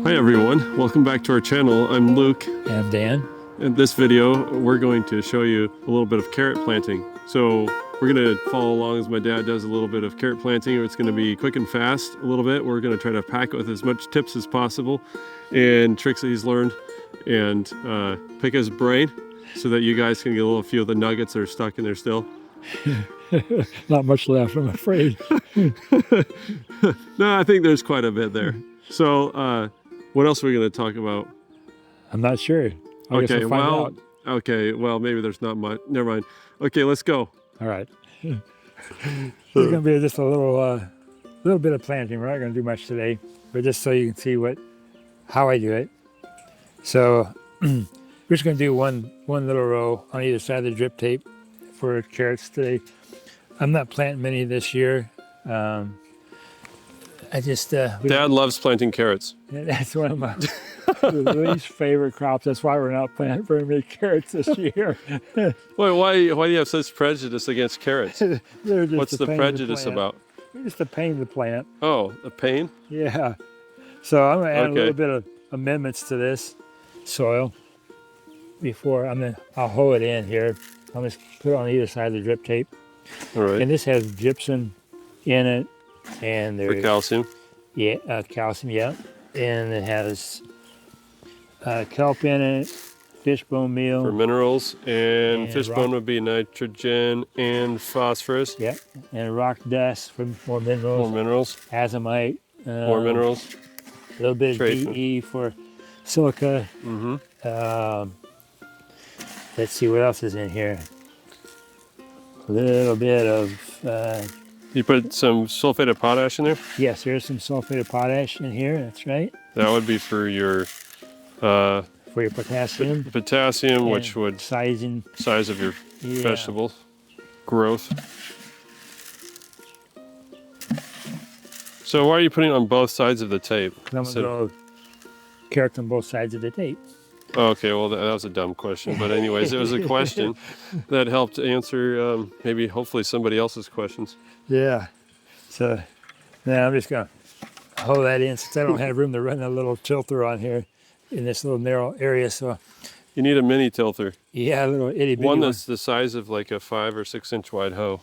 Hi everyone, welcome back to our channel. I'm Luke. And I'm Dan. In this video, we're going to show you a little bit of carrot planting. So we're going to follow along as my dad does a little bit of carrot planting. It's going to be quick and fast a little bit. We're going to try to pack it with as much tips as possible and tricks that he's learned and pick his brain so that you guys can get a few of the nuggets that are stuck in there still. Not much left, I'm afraid. No, I think there's quite a bit there. So what else are we going to talk about? I'm not sure. I guess we'll find out. Okay, well, maybe there's not much. Never mind. Okay, let's go. All right. There's going to be just a little bit of planting. We're not going to do much today, but just so you can see how I do it. So we're just going to do one little row on either side of the drip tape for carrots today. I'm not planting many this year. I just Dad loves planting carrots. That's one of my least favorite crops. That's why we're not planting very many carrots this year. Wait, why do you have such prejudice against carrots? What's the prejudice about? Just a pain to plant. Oh, a pain? Yeah. So I'm going to add a little bit of amendments to this soil before I'll hoe it in here. I'll just put it on either side of the drip tape. All right. And this has gypsum in it. And there's calcium. Yeah, calcium, yeah. And it has kelp in it, fishbone meal. For minerals, and fishbone would be nitrogen and phosphorus. Yeah, and rock dust for more minerals. More minerals. Azomite. More minerals. A little bit of DE for silica. Mm-hmm. Let's see what else is in here. A little bit of... You put some sulfate of potash in there? Yes, there's some sulfate of potash in here, that's right. That would be for your... for your potassium. Potassium, which would... Size of your vegetable growth. So why are you putting it on both sides of the tape? I'm going to grow carrots on both sides of the tape. Okay, well, that was a dumb question. But anyways, it was a question that helped answer maybe, hopefully, somebody else's questions. Yeah. So now I'm just going to hoe that in since I don't have room to run a little tilter on here in this little narrow area. So you need a mini tilter. Yeah, a little itty bitty one. That's the size of like a 5 or 6 inch wide hoe.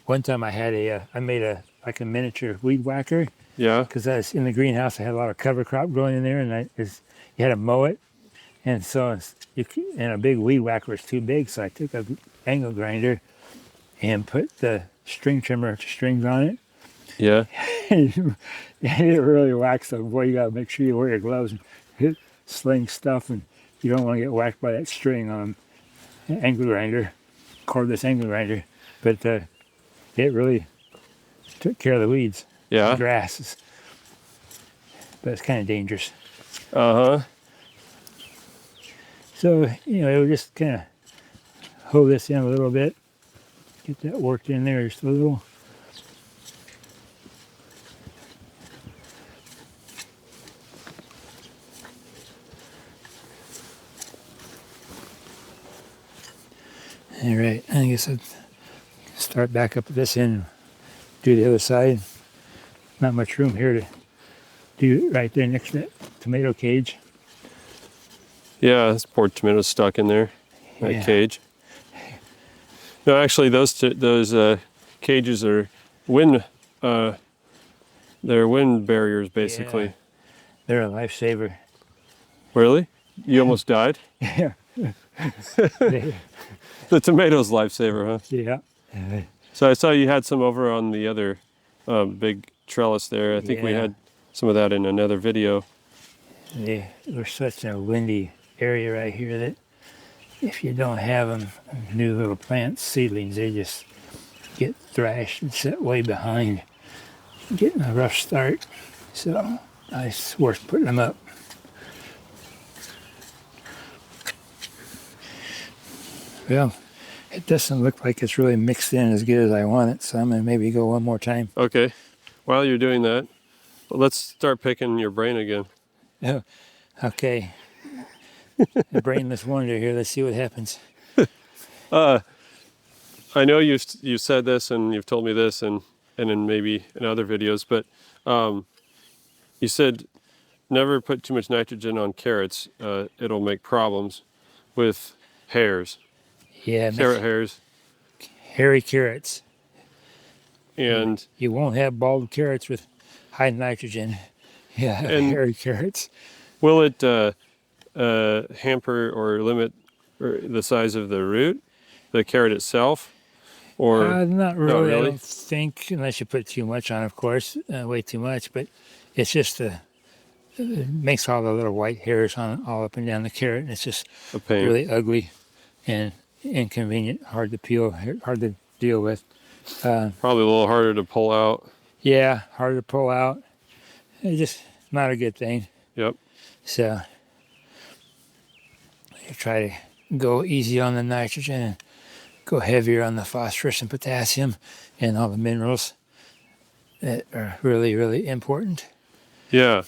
One time I had I made like a miniature weed whacker. Yeah. Because I was in the greenhouse, I had a lot of cover crop growing in there, and you had to mow it. And so, and a big weed whacker was too big, so I took an angle grinder and put the string trimmer strings on it. Yeah. And it really whacks them. Boy, you got to make sure you wear your gloves and hit sling stuff, and you don't want to get whacked by that string on an angle grinder, cordless angle grinder. But it really took care of the weeds, the grasses. But it's kind of dangerous. Uh-huh. So, we'll just kind of hoe this in a little bit. Get that worked in there just a little. All right, I guess I'll start back up this end, do the other side. Not much room here to do it right there next to that tomato cage. Yeah, this poor tomato's stuck in there, that cage. No, actually, those cages are wind. They're wind barriers, basically. Yeah, they're a lifesaver. Really? You almost died? Yeah. The tomato's lifesaver, huh? Yeah. So I saw you had some over on the other big trellis there. I think we had some of that in another video. We're such a windy area right here that if you don't have them, new little plant seedlings, they just get thrashed and set way behind, getting a rough start. So it's worth putting them up. Well, it doesn't look like it's really mixed in as good as I want it, so I'm gonna maybe go one more time. Okay. While you're doing that, let's start picking your brain again. Oh, okay. A brainless wonder here. Let's see what happens. I know you've said this and you've told me this and in maybe in other videos, but you said never put too much nitrogen on carrots. It'll make problems with hairs, Yeah, carrot hairs, hairy carrots. and You won't have bald carrots with high nitrogen. Yeah, and hairy carrots. will it hamper or limit the size of the root, the carrot itself, or Not not really. I really? don't think, unless you put too much on, of course, way too much. But it's just it makes all the little white hairs on all up and down the carrot, and it's just A pain. really ugly and inconvenient, hard to peel, hard to deal with. Probably a little harder to pull out. Yeah, hard to pull out. It's just not a good thing. Yep. So you try to go easy on the nitrogen and go heavier on the phosphorus and potassium and all the minerals that are really, really important. Yeah.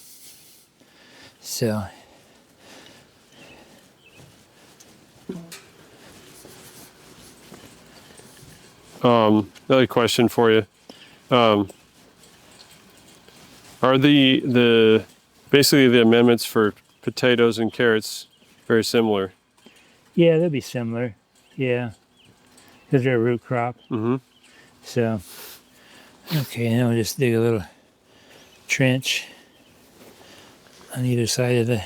So another question for you. Are the basically the amendments for potatoes and carrots very similar? yeah, they'll be similar. Yeah, because they're a root crop. Mm-hmm. So, okay, now we'll just dig a little trench on either side of the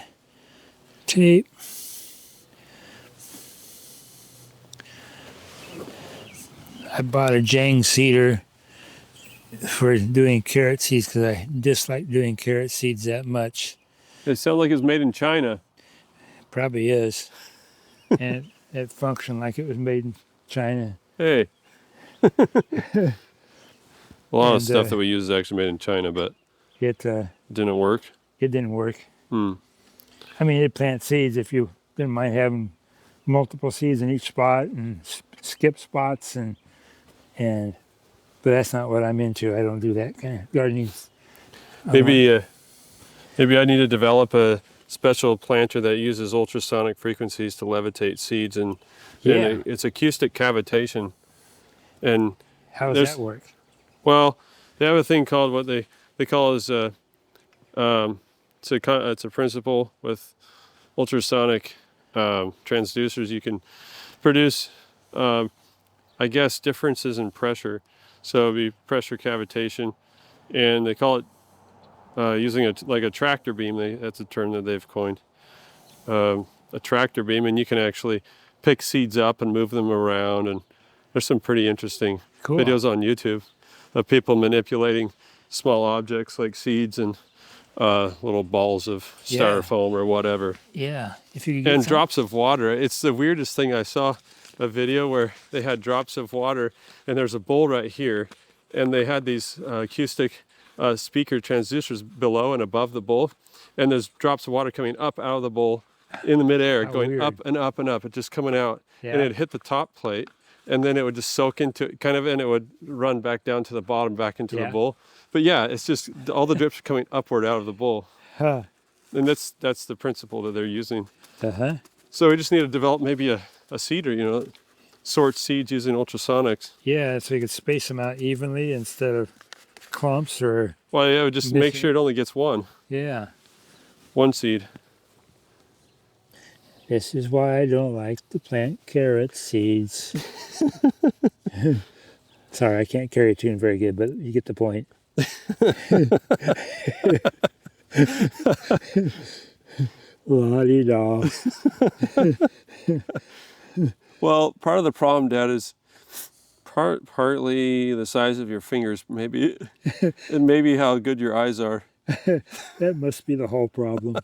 tape. I bought a Jang seeder for doing carrot seeds because I dislike doing carrot seeds that much. It sounds like it's made in China. Probably is. And it functioned like it was made in China. Hey. A lot of And, stuff that we use is actually made in China, but It didn't work. didn't work. Hmm. I mean, it plant seeds if you didn't mind having multiple seeds in each spot and skip spots but that's not what I'm into. I don't do that kind of gardening. Maybe I need to develop a special planter that uses ultrasonic frequencies to levitate seeds, and it's acoustic cavitation. And How does that work? well, they have a thing called what they call is it's a principle with ultrasonic transducers. You can produce I guess differences in pressure. So it'd be pressure cavitation, and they call it using a tractor beam. That's a term that they've coined. A tractor beam, and you can actually pick seeds up and move them around. And there's some pretty interesting videos on YouTube of people manipulating small objects like seeds and little balls of styrofoam or whatever. Yeah, if you could get And drops of water. It's the weirdest thing. I saw a video where they had drops of water, and there's a bowl right here, and they had these acoustic speaker transducers below and above the bowl, and there's drops of water coming up out of the bowl in the midair, going up and up and up, it just coming out, and it hit the top plate, and then it would just soak into it, kind of, and it would run back down to the bottom, back into the bowl. But yeah, it's just all the drips are coming upward out of the bowl, and that's the principle that they're using. So we just need to develop maybe a seeder, sort seeds using ultrasonics. Yeah, so you could space them out evenly instead of clumps or. Well, yeah, just make sure it only gets one. Yeah. One seed. This is why I don't like to plant carrot seeds. Sorry, I can't carry a tune very good, but you get the point. La-di-da. Well, part of the problem, Dad, is partly the size of your fingers, maybe, and maybe how good your eyes are. That must be the whole problem.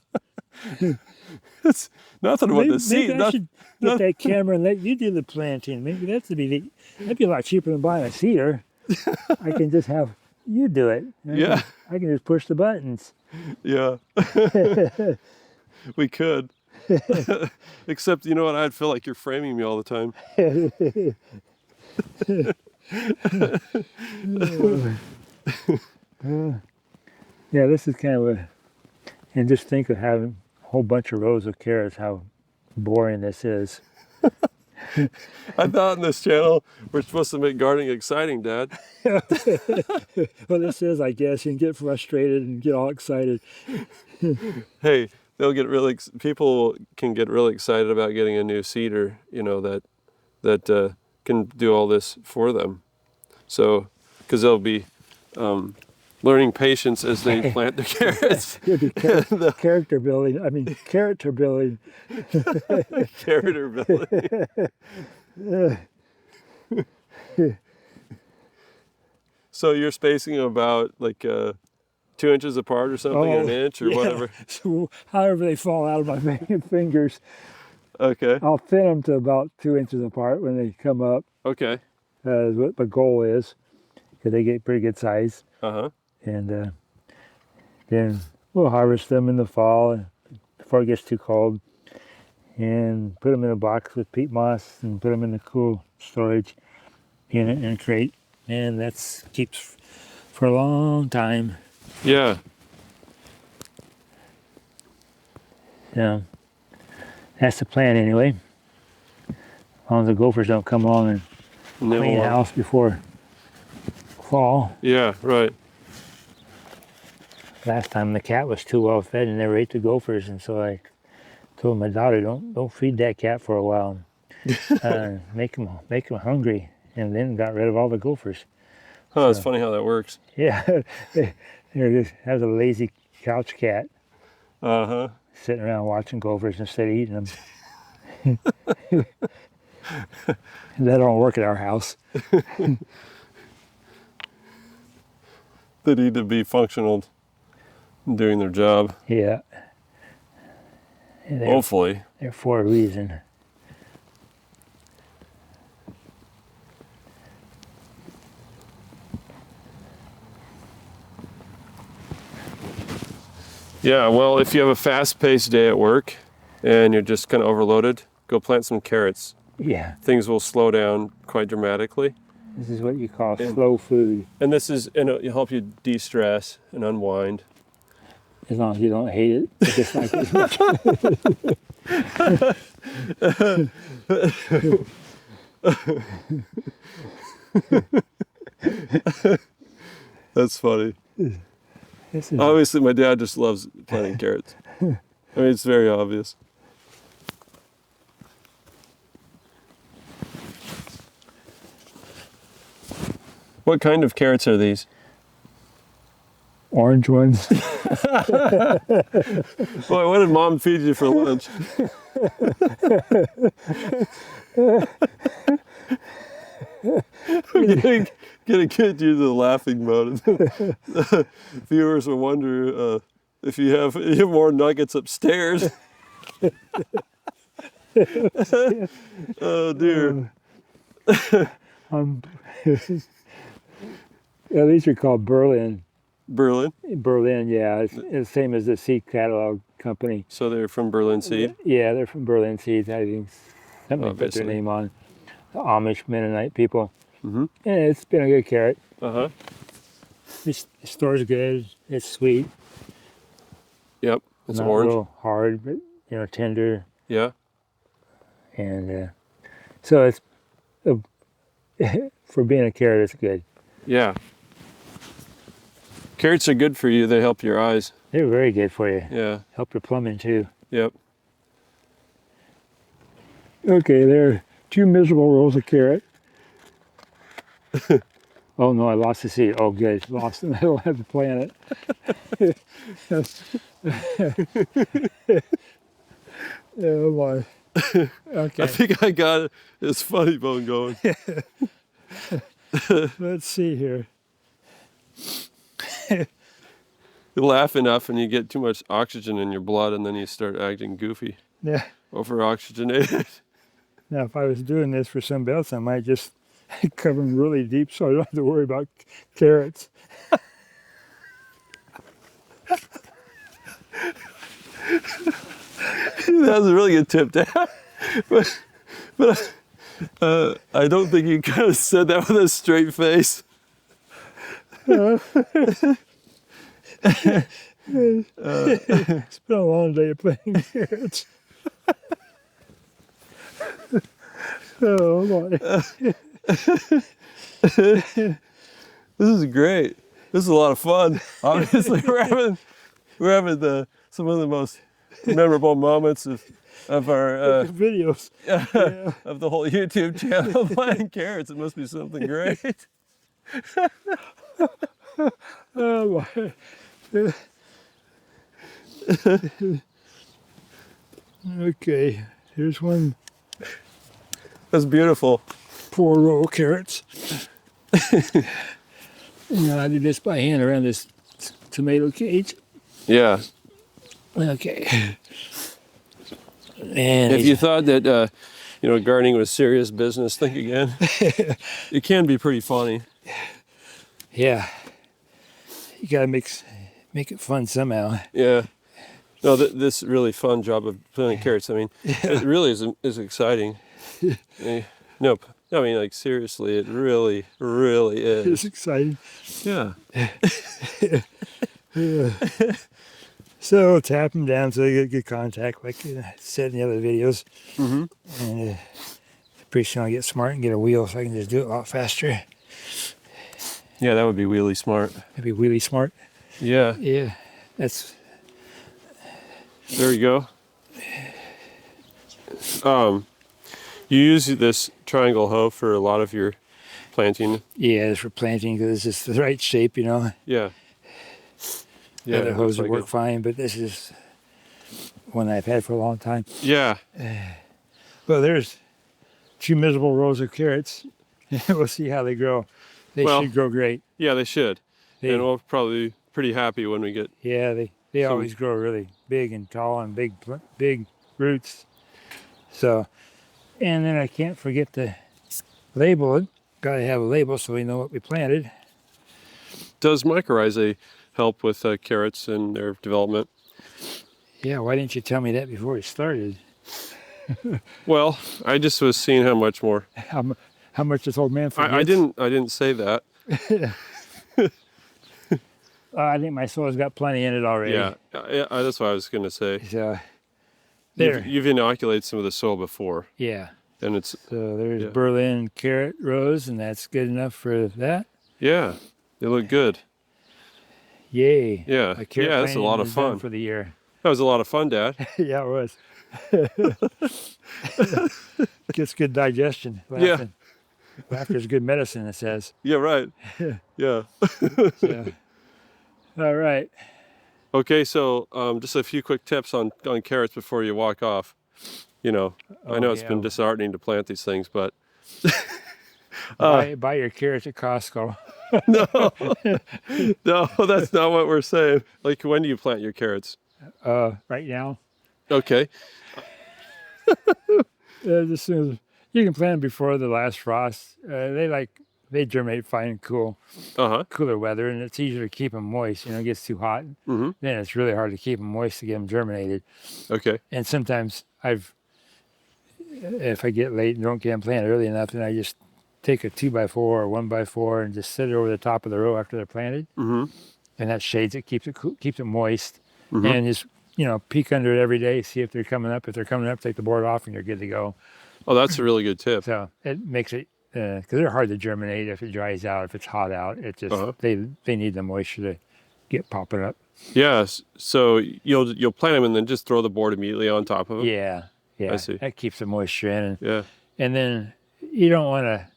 It's nothing with the seed. Maybe I should get that camera and let you do the planting. Maybe that'd be a lot cheaper than buying a seeder. I can just have you do it. I can just push the buttons. Yeah. We could. Except, you know what? I'd feel like you're framing me all the time. Yeah, this is kind of and just think of having a whole bunch of rows of carrots, how boring this is. I thought on this channel we're supposed to make gardening exciting, Dad. Well, this is, I guess. You can get frustrated and get all excited. Hey, people can get really excited about getting a new seeder, that can do all this for them. So, because they'll be learning patience as they plant their carrots. Character building. I mean, character building. Character building. So you're spacing them about like 2 inches apart or something, an inch or whatever. So however they fall out of my fingers. Okay. I'll thin them to about 2 inches apart when they come up. Okay. Is what the goal is, because they get pretty good size. Uh-huh. And then we'll harvest them in the fall before it gets too cold, and put them in a box with peat moss and put them in the cool storage in a crate, and that's keeps for a long time. Yeah. Yeah, that's the plan anyway. As long as the gophers don't come along and clean the house before fall. Yeah, right. Last time the cat was too well fed and never ate the gophers, and so I told my daughter, don't feed that cat for a while. Make him hungry, and then got rid of all the gophers. Huh, it's funny how that works. Yeah, that was a lazy couch cat. Uh-huh. Sitting around watching gophers instead of eating them. That don't work at our house. They need to be functional in doing their job. Yeah. Hopefully. They're for a reason. Yeah, well, if you have a fast-paced day at work and you're just kind of overloaded, go plant some carrots. Yeah. Things will slow down quite dramatically. This is what you call slow food. And it'll help you de-stress and unwind. As long as you don't hate it, just like as much. That's funny. Obviously, my dad just loves planting carrots. I mean, it's very obvious. What kind of carrots are these? Orange ones. Boy, what did Mom feed you for lunch? Gonna get you to the laughing mode. Viewers will wonder if you have more nuggets upstairs. Oh dear. Yeah, these are called Berlin. Berlin? Berlin, yeah. It's the same as the seed catalog company. So they're from Berlin Seed? Yeah, they're from Berlin Seeds. I think somebody put their name on. The Amish Mennonite people. Mm-hmm. And it's been a good carrot. Uh-huh. This store's good. It's sweet. Yep. It's Not orange. a little hard, but tender. Yeah. And so it's for being a carrot, it's good. Yeah. Carrots are good for you. They help your eyes. They're very good for you. Yeah. Help your plumbing too. Yep. Okay, there are 2 miserable rows of carrot. Oh no, I lost the seed. Oh good, lost them. I don't have to plant it. Oh my. Okay. I think I got this funny bone going. Let's see here. You laugh enough and you get too much oxygen in your blood and then you start acting goofy. Yeah. Over-oxygenated. Now if I was doing this for somebody else, I might just cover them really deep so I don't have to worry about carrots. That was a really good tip, Dad. But I don't think you kind of said that with a straight face. It's been a long day of playing carrots. Oh boy. This is great. This is a lot of fun. Obviously, we're having some of the most memorable moments of our Videos. Yeah. of the whole YouTube channel planting carrots. It must be something great. Oh boy. Okay, here's one That's beautiful. poor row of carrots. I do this by hand around this tomato cage. Yeah. Okay. And If you thought that gardening was serious business, think again. It can be pretty funny. yeah, you gotta make it fun somehow. Yeah. No, this really fun job of planting carrots. I mean, it really is exciting. Nope. I mean, like seriously, it really, really is. It's exciting. Yeah. So tap them down so you get good contact, like I said in the other videos. Mm-hmm. And pretty soon I'll get smart and get a wheel so I can just do it a lot faster. Yeah, that would be really smart. That'd be really smart. Yeah. Yeah, that's. There you go. You use this triangle hoe for a lot of your planting. Yeah, it's for planting because it's the right shape, Yeah. Yeah. The other it hose looks would work fine, but this is one I've had for a long time. Yeah. Well, there's 2 miserable rows of carrots. We'll see how they grow. They should grow great. Yeah, they should. And we'll probably be pretty happy when we get. Yeah, they always grow really big and tall and big roots. So, and then I can't forget to label it. Got to have a label so we know what we planted. Does Mycorrhizae help with carrots and their development? Yeah, why didn't you tell me that before we started? Well, I just was seeing how much more. How much this old man forgets. I didn't say that. I think my soil's got plenty in it already. Yeah, that's what I was going to say. So, there. You've inoculated some of the soil before. Yeah. And it's. So there's Berlin carrot rows, and that's good enough for that. Yeah, they look good. Yay. Yeah, that's a lot of fun. For the year. That was a lot of fun, Dad. Yeah, it was. Gets good digestion. Laughing. Yeah. Laughter's good medicine, it says. Yeah, right. Yeah. So, all right. Okay, so just a few quick tips on carrots before you walk off. I know it's been disheartening to plant these things, but buy your carrots at Costco. No, that's not what we're saying. Like, when do you plant your carrots? Right now. Okay. As soon as you can plant them before the last frost. They germinate fine and cool. Cooler weather, and it's easier to keep them moist. It gets too hot, then it's really hard to keep them moist to get them germinated. Okay. And sometimes if I get late and don't get them planted early enough, then I just take a 2x4 or 1x4 and just set it over the top of the row after they're planted. And that shades it, keeps it moist, and just peek under it every day, see if they're coming up. If they're coming up, take the board off, and you're good to go. Oh, that's a really good tip. So it makes it because they're hard to germinate if it dries out, if it's hot out. It just they need the moisture to get popping up. Yeah. So you'll plant them and then just throw the board immediately on top of them. Yeah. I see. That keeps the moisture in. And then you don't want to.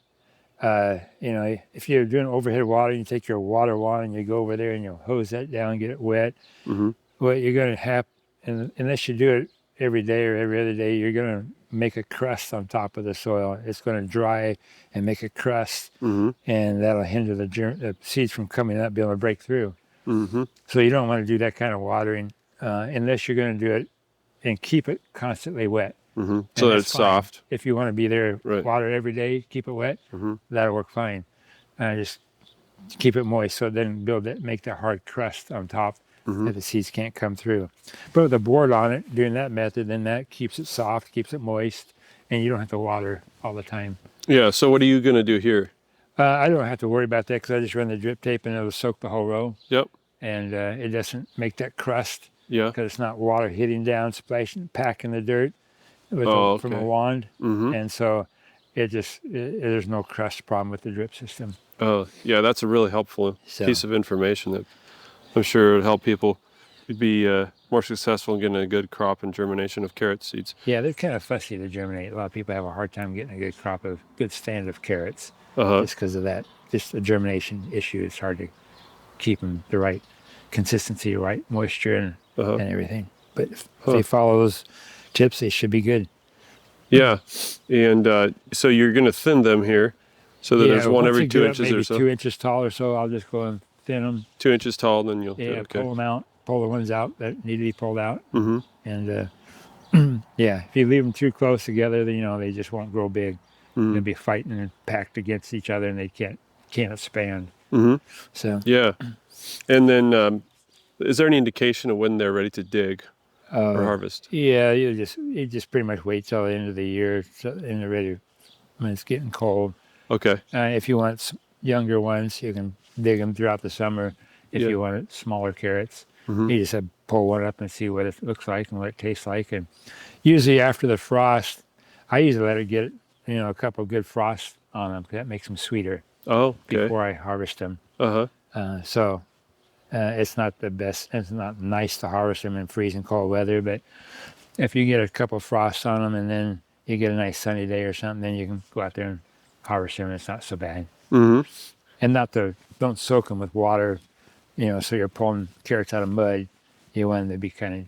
If you're doing overhead watering, you take your water wand and you go over there and you hose that down and get it wet. What you're going to have, unless you do it every day or every other day, you're going to make a crust on top of the soil. It's going to dry and make a crust, and that'll hinder the seeds from coming up, being able to break through. So you don't want to do that kind of watering unless you're going to do it and keep it constantly wet. So that it's soft. If you want to be there, water every day, keep it wet, that'll work fine. Just keep it moist so it doesn't make that hard crust on top that the seeds can't come through. But with a board on it, doing that method, then that keeps it soft, keeps it moist, and you don't have to water all the time. Yeah, so what are you going to do here? I don't have to worry about that because I just run the drip tape and it'll soak the whole row. Yep. And it doesn't make that crust. Yeah. Because it's not water hitting down, splashing, packing the dirt from a wand. And so there's no crust problem with the drip system. Oh, yeah, that's a really helpful piece of information that I'm sure would help people be more successful in getting a good crop and germination of carrot seeds. Yeah, they're kind of fussy to germinate. A lot of people have a hard time getting a good crop of good stand of carrots just because of that. Just the germination issue. It's hard to keep them the right consistency, right moisture, and everything. But if they follow those tips, they should be good. Yeah, and so you're going to thin them here, so that there's one every 2 inches or so. 2 inches tall or so. I'll just go and thin them. 2 inches tall, then you'll pull them out. Pull the ones out that need to be pulled out. Mm-hmm. And yeah, if you leave them too close together, then, they just won't grow big. Mm-hmm. They'll be fighting and packed against each other, and they can't expand. Mm-hmm. So yeah, and then is there any indication of when they're ready to dig or harvest? Yeah, you just pretty much wait till the end of the year, and they're ready when it's getting cold. Okay. If you want younger ones, you can dig them throughout the summer. If you want smaller carrots, you just pull one up and see what it looks like and what it tastes like. And usually after the frost, I usually let it get a couple of good frosts on them, because that makes them sweeter. Oh, okay. Before I harvest them. So it's not the best. It's not nice to harvest them in freezing cold weather, but if you get a couple of frosts on them and then you get a nice sunny day or something, then you can go out there and harvest them. And it's not so bad. Mm-hmm. And don't soak them with water, so you're pulling carrots out of mud. You want them to be kind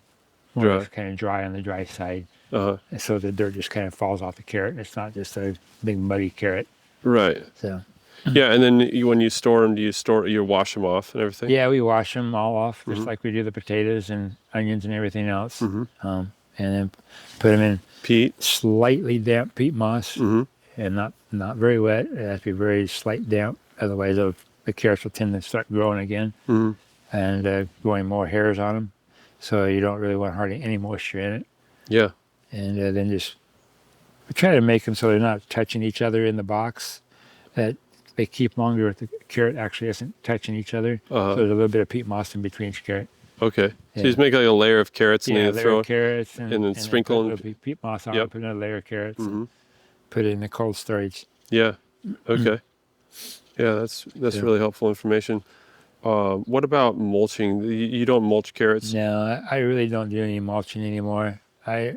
of dry on the dry side. So the dirt just kind of falls off the carrot. It's not just a big muddy carrot. Right. So. Yeah, and then when you store them, you wash them off and everything? Yeah, we wash them all off, just like we do the potatoes and onions and everything else. And then put them in slightly damp peat moss, and not very wet. It has to be very slight damp, otherwise the carrots will tend to start growing again and growing more hairs on them. So you don't really want hardly any moisture in it. Yeah. And then just try to make them so they're not touching each other in the box. That they keep longer if the carrot actually isn't touching each other. So there's a little bit of peat moss in between each carrot. Okay. So you just make like a layer of carrots and then throw carrots and then sprinkle a little peat moss on it, put another layer of carrots, and put it in the cold storage. Yeah. Okay. Yeah, that's really helpful information. What about mulching? You don't mulch carrots? No, I really don't do any mulching anymore. I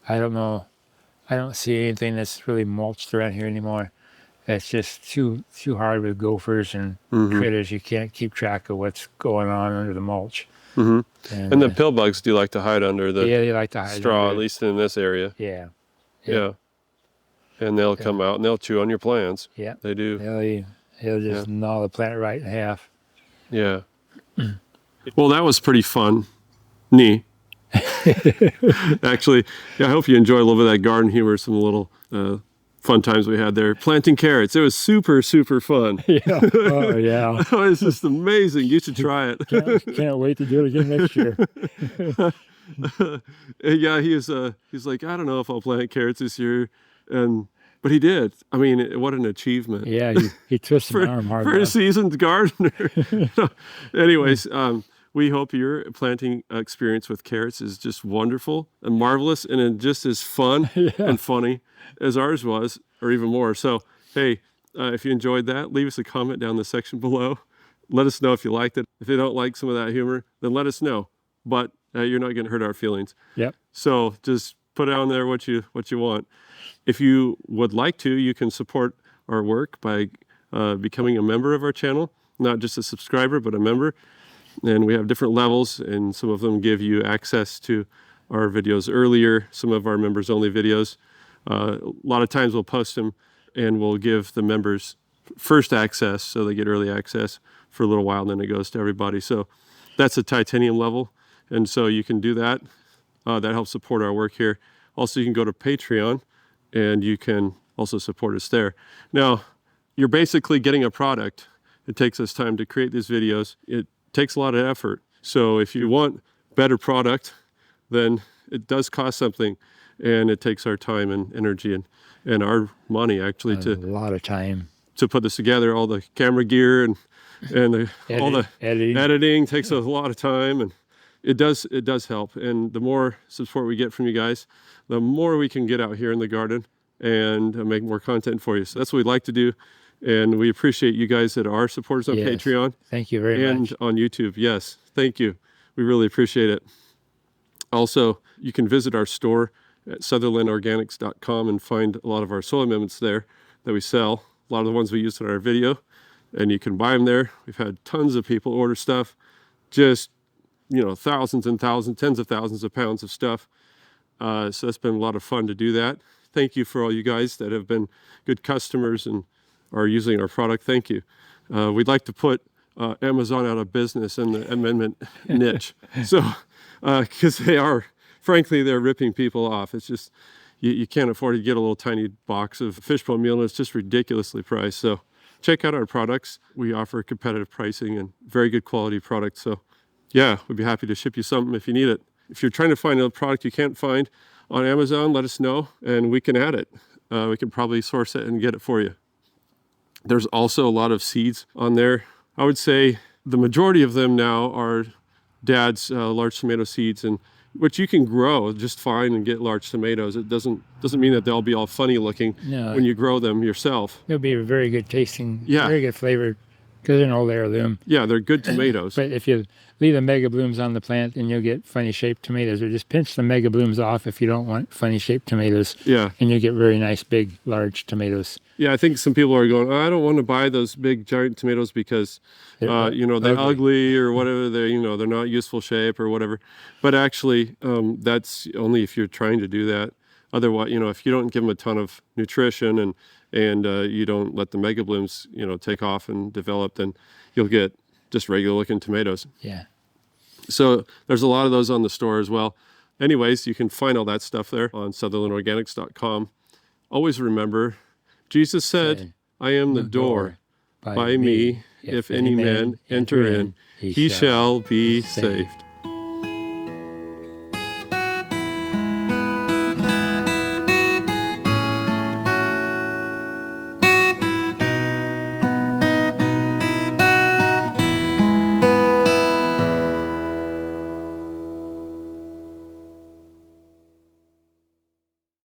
don't know. I don't see anything that's really mulched around here anymore. It's just too hard with gophers and critters. You can't keep track of what's going on under the mulch. And the pill bugs do like to hide under the they like to hide straw, under at least in this area. Yeah. And they'll come out and they'll chew on your plants. Yeah. They do. They'll just gnaw the plant right in half. Yeah. Well, that was pretty fun. Neat. Actually, I hope you enjoyed a little bit of that garden humor, some little fun times we had there. Planting carrots. It was super, super fun. Yeah. Oh, yeah. It was just amazing. You should try it. Can't wait to do it again next year. Yeah, he's like, I don't know if I'll plant carrots this year. But he did. I mean, what an achievement. Yeah, he twisted my arm hard. For a seasoned gardener. Anyways, we hope your planting experience with carrots is just wonderful and marvelous and just as fun and funny as ours was, or even more. So, hey, if you enjoyed that, leave us a comment down in the section below. Let us know if you liked it. If you don't like some of that humor, then let us know. But you're not going to hurt our feelings. Yep. So just put on there what you want. If you would like to, you can support our work by becoming a member of our channel, not just a subscriber, but a member. And we have different levels, and some of them give you access to our videos earlier, some of our members only videos. A lot of times we'll post them and we'll give the members first access, so they get early access for a little while, and then it goes to everybody. So that's a titanium level, and so you can do that. That helps support our work here. Also, you can go to Patreon, and you can also support us there. Now, you're basically getting a product. It takes us time to create these videos. It takes a lot of effort. So if you want better product, then it does cost something, and it takes our time and energy and our money actually a lot of time to put this together. All the camera gear and all the editing takes a lot of time, and it does help. And the more support we get from you guys, the more we can get out here in the garden and make more content for you. So that's what we'd like to do. And we appreciate you guys that are supporters on Yes. Patreon. Thank you very much. And on YouTube. Yes, thank you. We really appreciate it. Also, you can visit our store at sutherlandorganics.com and find a lot of our soil amendments there that we sell, a lot of the ones we used in our video, and you can buy them there. We've had tons of people order stuff, just, you know, thousands and thousands, tens of thousands of pounds of stuff. So that's been a lot of fun to do that. Thank you for all you guys that have been good customers and are using our product. Thank you. We'd like to put Amazon out of business in the amendment niche. So, because frankly, they're ripping people off. It's just, you can't afford to get a little tiny box of fishbone meal, and it's just ridiculously priced. So check out our products. We offer competitive pricing and very good quality products. So yeah, we'd be happy to ship you something if you need it. If you're trying to find a product you can't find on Amazon, let us know and we can add it. We can probably source it and get it for you. There's also a lot of seeds on there. I would say the majority of them now are Dad's large tomato seeds, and which you can grow just fine and get large tomatoes. It doesn't mean that they'll be all funny looking when you grow them yourself. They'll be a very good tasting, Yeah. very good flavor, because they're an old heirloom. Yeah, they're good tomatoes. But if you leave the mega blooms on the plant, then you'll get funny shaped tomatoes. Or just pinch the mega blooms off if you don't want funny shaped tomatoes. Yeah. And you get very nice, big, large tomatoes. Yeah, I think some people are going, I don't want to buy those big giant tomatoes because, they're ugly or whatever. They're not useful shape or whatever. But actually, that's only if you're trying to do that. Otherwise, if you don't give them a ton of nutrition and you don't let the mega blooms, take off and develop, then you'll get just regular looking tomatoes. Yeah. So there's a lot of those on the store as well. Anyways, you can find all that stuff there on sutherlandorganics.com. Always remember, Jesus said, I am the door. By me, if any man enter in, he shall be saved.